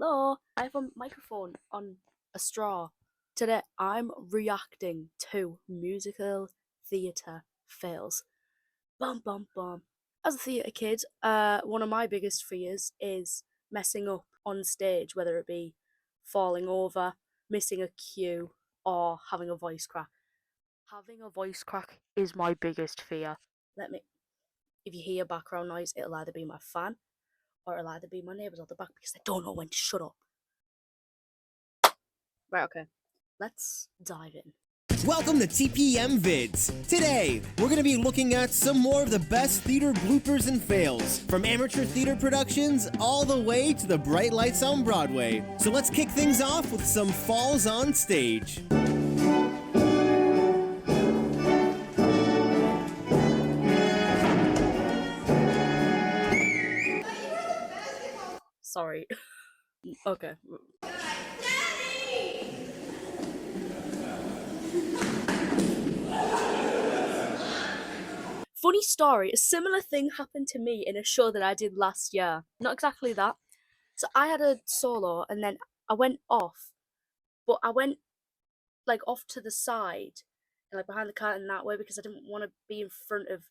Hello, I have a microphone on a straw. Today I'm reacting to musical theatre fails. Bum bum bum. As a theatre kid, one of my biggest fears is messing up on stage, whether it be falling over, missing a cue, or having a voice crack. Having a voice crack is my biggest fear. If you hear background noise, it'll either be my fan or it'll either be my neighbours at the back because they don't know when to shut up. Right, okay. Let's dive in. Welcome to TPM Vids. Today, we're going to be looking at some more of the best theater bloopers and fails, from amateur theater productions all the way to the bright lights on Broadway. So let's kick things off with some falls on stage. Sorry. Okay. Funny story, a similar thing happened to me in a show that I did last year. Not exactly that. So I had a solo and then I went off, but I went like off to the side and like behind the curtain that way because I didn't want to be in front of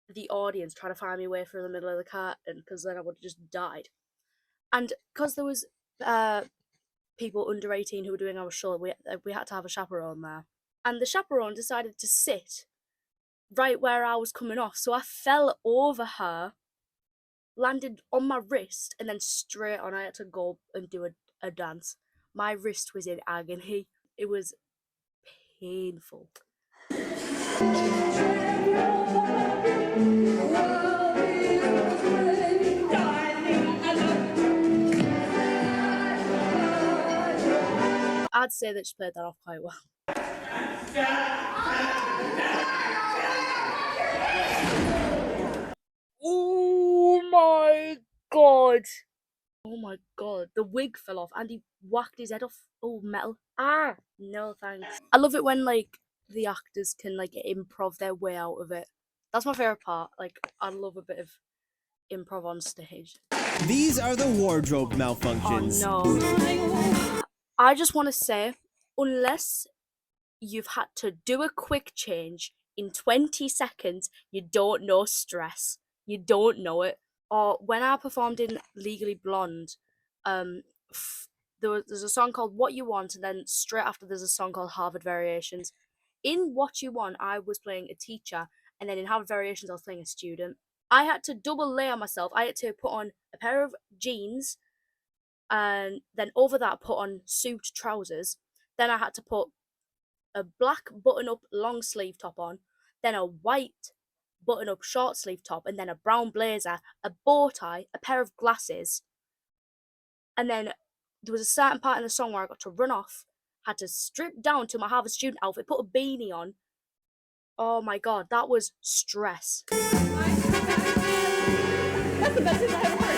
the audience trying to find me way through the middle of the curtain because then I would have just died. And because there was people under 18 who were doing our show, we had to have a chaperone there. And the chaperone decided to sit right where I was coming off. So I fell over her, landed on my wrist, and then straight on. I had to go and do a dance. My wrist was in agony. It was painful. I'd say that she played that off quite well. Oh my god! Oh my god, the wig fell off and he whacked his head off. Oh, metal. Ah, no thanks. I love it when like the actors can like improv their way out of it. That's my favourite part. Like, I love a bit of improv on stage. These are the wardrobe malfunctions. Oh no. I just want to say, unless you've had to do a quick change in 20 seconds, you don't know stress. You don't know it. Or when I performed in Legally Blonde, there's a song called What You Want, and then straight after there's a song called Harvard Variations. In What You Want, I was playing a teacher, and then in Harvard Variations, I was playing a student. I had to double layer myself. I had to put on a pair of jeans, and then over that put on suit trousers. Then I had to put a black button-up long sleeve top on, then a white button-up short sleeve top, and then a brown blazer, a bow tie, a pair of glasses. And then there was a certain part in the song where I got to run off, had to strip down to my Harvard student outfit, put a beanie on. Oh my god, that was stress. That's the best thing I ever heard.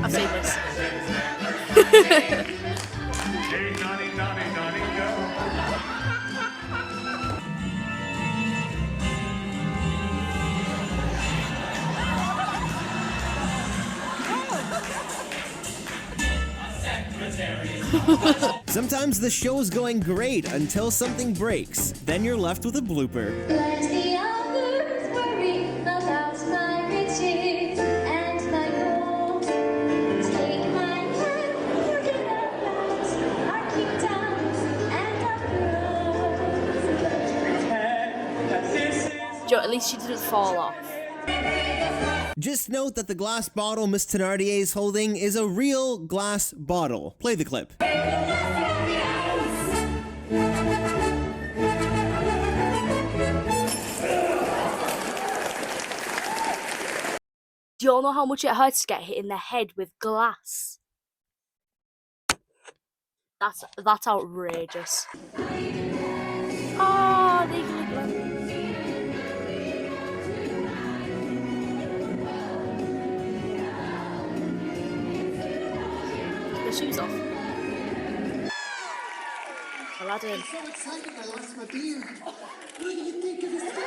I've seen this. Sometimes the show's going great until something breaks. Then you're left with a blooper. Let the others worry about my riches and my gold. Take my hand, forget about our kingdoms and our thrones. Joe, at least she didn't fall off. Just note that the glass bottle Miss Thenardier is holding is a real glass bottle. Play the clip. Do you all know how much it hurts to get hit in the head with glass? That's outrageous. Oh, Legally Blonde. The shoes off. Aladdin. So excited I lost my beard. What do you think of this?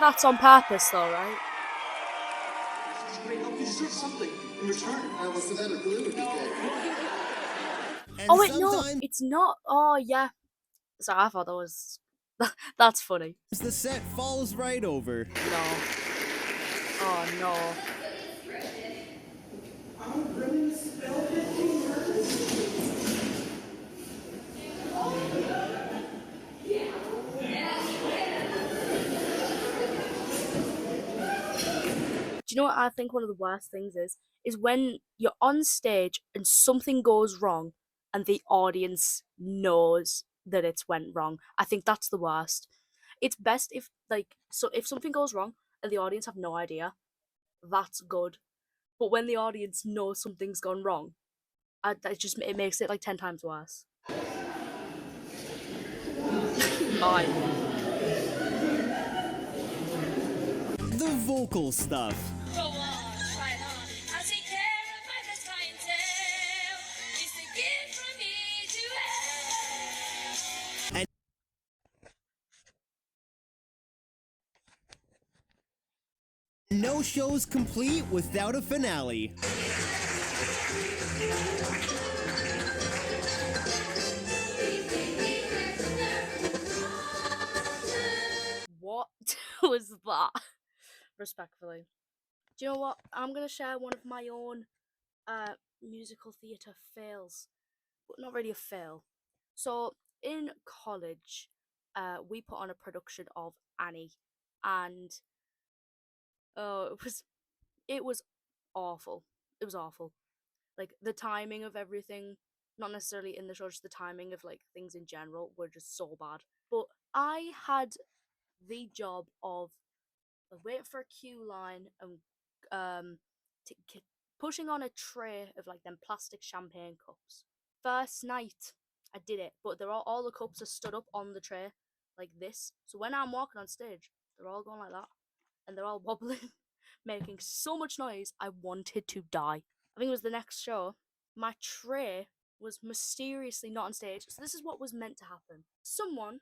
that's on purpose, though, right? Wait, you deserve something in return. Well, some better glue would be good. And Oh wait, no, sometimes it's not. Oh yeah. Sorry, I thought that was. That's funny. the set falls right over. No. Oh no. Do you know what I think one of the worst things is? Is when you're on stage and something goes wrong and the audience knows that it's went wrong. I think that's the worst. It's best if if something goes wrong and the audience have no idea, that's good. But when the audience knows something's gone wrong, it makes it like 10 times worse. Mine. The vocal stuff. Go on, try it on. I'll take care of my best clientele. It's a gift from me to have. No show's complete without a finale. What was that? Respectfully. Do you know what? I'm gonna share one of my own musical theatre fails. But not really a fail. So in college, we put on a production of Annie, and it was awful. It was awful. Like the timing of everything, not necessarily in the show, just the timing of like things in general were just so bad. But I had the job of waiting for a queue line and pushing on a tray of like them plastic champagne cups. First night, I did it, but they're all the cups are stood up on the tray like this. So when I'm walking on stage, they're all going like that, and they're all wobbling, making so much noise. I wanted to die. I think it was the next show. My tray was mysteriously not on stage. So this is what was meant to happen. Someone,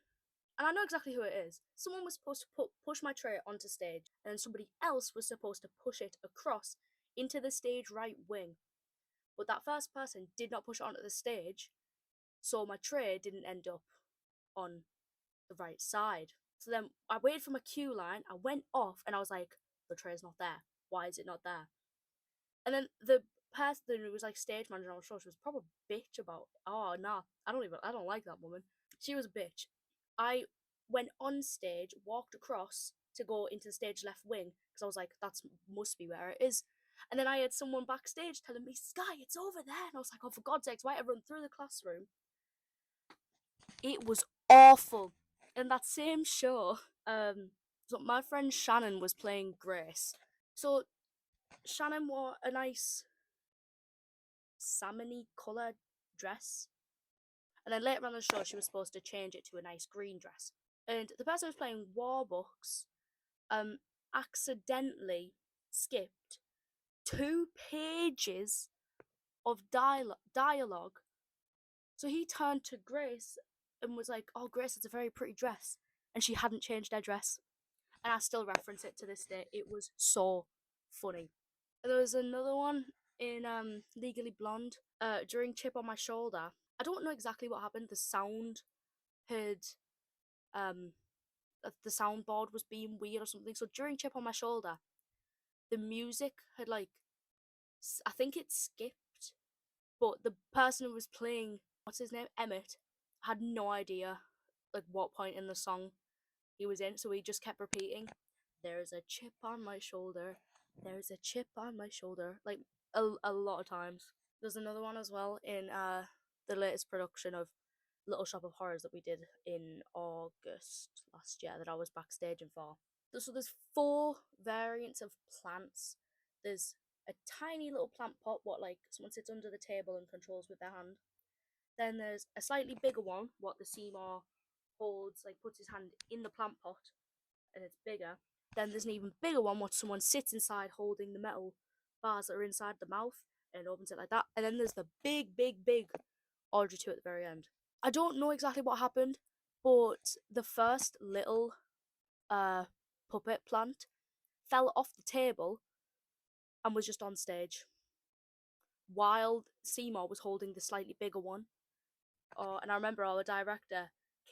and I know exactly who it is. Someone was supposed to push my tray onto stage, and then somebody else was supposed to push it across into the stage right wing. But that first person did not push it onto the stage, so my tray didn't end up on the right side. So then I waited for my queue line, I went off, and I was like, the tray's not there. Why is it not there? And then the person who was like stage manager on the show, she was probably a bitch about, oh nah, I don't like that woman. She was a bitch. I went on stage, walked across to go into the stage left wing, because I was like, that must be where it is. And then I had someone backstage telling me, Sky, it's over there. And I was like, oh, for God's sakes, why I run through the classroom? It was awful. In that same show, so my friend Shannon was playing Grace. So Shannon wore a nice salmony colour dress. And then later on the show, she was supposed to change it to a nice green dress. And the person who was playing Warbucks accidentally skipped 2 pages of dialogue. So he turned to Grace and was like, oh, Grace, it's a very pretty dress. And she hadn't changed her dress. And I still reference it to this day. It was so funny. And there was another one in Legally Blonde. During Chip on My Shoulder, I don't know exactly what happened. The sound had the soundboard was being weird or something. So during Chip on My Shoulder, the music had like, I think it skipped, but the person who was playing, what's his name, Emmett, had no idea like what point in the song he was in, so he just kept repeating, "There's a chip on my shoulder, there's a chip on my shoulder," like a lot of times. There's another one as well in the latest production of Little Shop of Horrors that we did in August last year that I was backstaging for. So there's 4 variants of plants. There's a tiny little plant pot, what like someone sits under the table and controls with their hand. Then there's a slightly bigger one, what the Seymour holds, like puts his hand in the plant pot, and it's bigger. Then there's an even bigger one, what someone sits inside holding the metal bars that are inside the mouth, and it opens it like that. And then there's the big, big, big Audrey 2 at the very end. I don't know exactly what happened, but the first little puppet plant fell off the table and was just on stage, while Seymour was holding the slightly bigger one. Oh, and I remember our director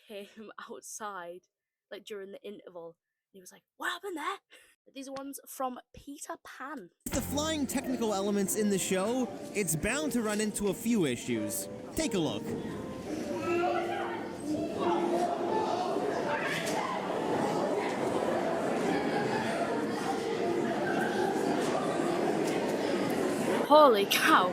came outside like during the interval. And he was like, "What happened there?" These are ones from Peter Pan. With the flying technical elements in the show, it's bound to run into a few issues. Take a look. Holy cow.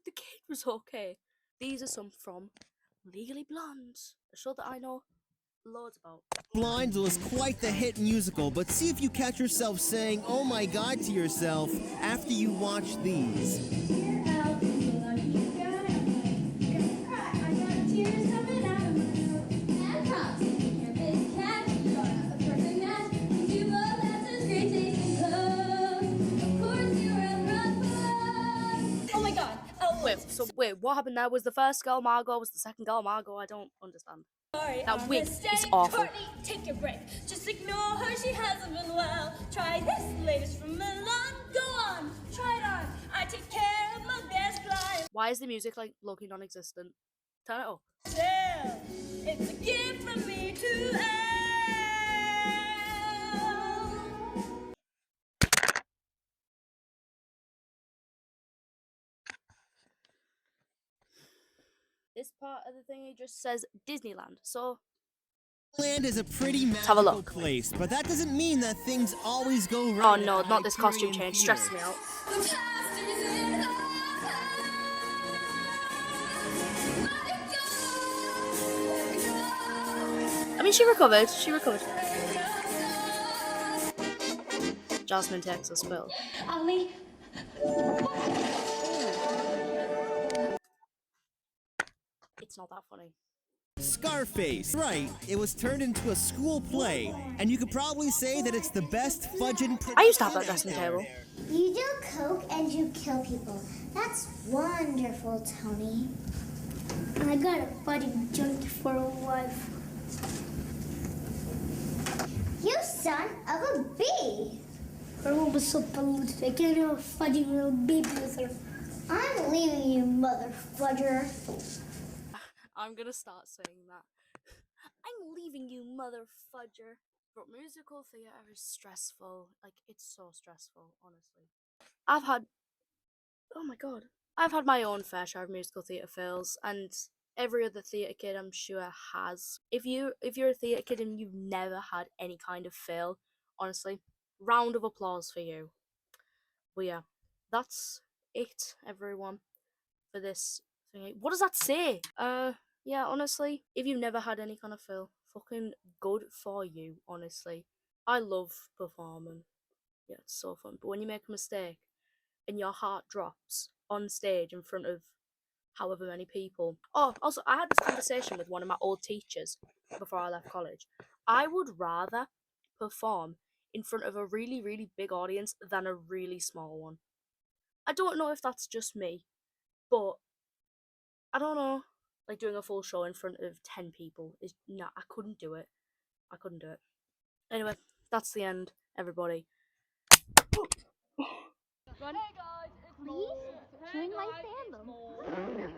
The kid was okay. These are some from Legally Blonde, a show that I know loads about. Blind was quite the hit musical, but see if you catch yourself saying, "Oh my God," to yourself after you watch these. Wait, what happened there? Was the first girl Margot? Was the second girl Margot? I don't understand. That wig is awful. Courtney, take your break. Just ignore her, she hasn't been well. Try this latest from Milan. Go on, try it on. I take care of my best client. Why is the music like low-key non-existent? Turn it up. Well, it's a gift from me to Elle. This part of the thing it just says Disneyland. So Land is a pretty have a magical look. place, but that doesn't mean that things always go right. Oh no, at not this costume Hyperion change. Theater. Stresses me out. The past is in our past. I mean, she recovered. She recovered. Jasmine takes a spill. Ollie. It's not that funny. Scarface. Right, it was turned into a school play, and you could probably say that it's the best fudging I used to have that production dressing out table. there. You do coke and you kill people. That's wonderful, Tony. I got a budding junkie for a wife. You son of a bee. Her mom was so polluted. I can't have a fudgy little baby with her. I'm leaving you, mother fudger. I'm gonna start saying that. I'm leaving you, mother fudger. But musical theatre is stressful. Like, it's so stressful, honestly. Oh my god. I've had my own fair share of musical theatre fails, and every other theatre kid I'm sure has. If you're a theatre kid and you've never had any kind of fail, honestly, round of applause for you. But yeah, that's it, everyone, for this thing. What does that say? Yeah, honestly, if you've never had any kind of fail, fucking good for you, honestly. I love performing. Yeah, it's so fun. But when you make a mistake and your heart drops on stage in front of however many people. Oh, also, I had this conversation with one of my old teachers before I left college. I would rather perform in front of a really, really big audience than a really small one. I don't know if that's just me, but I don't know. Like, doing a full show in front of 10 people is nah, I couldn't do it. I couldn't do it. Anyway, that's the end, everybody. Please join my fandom.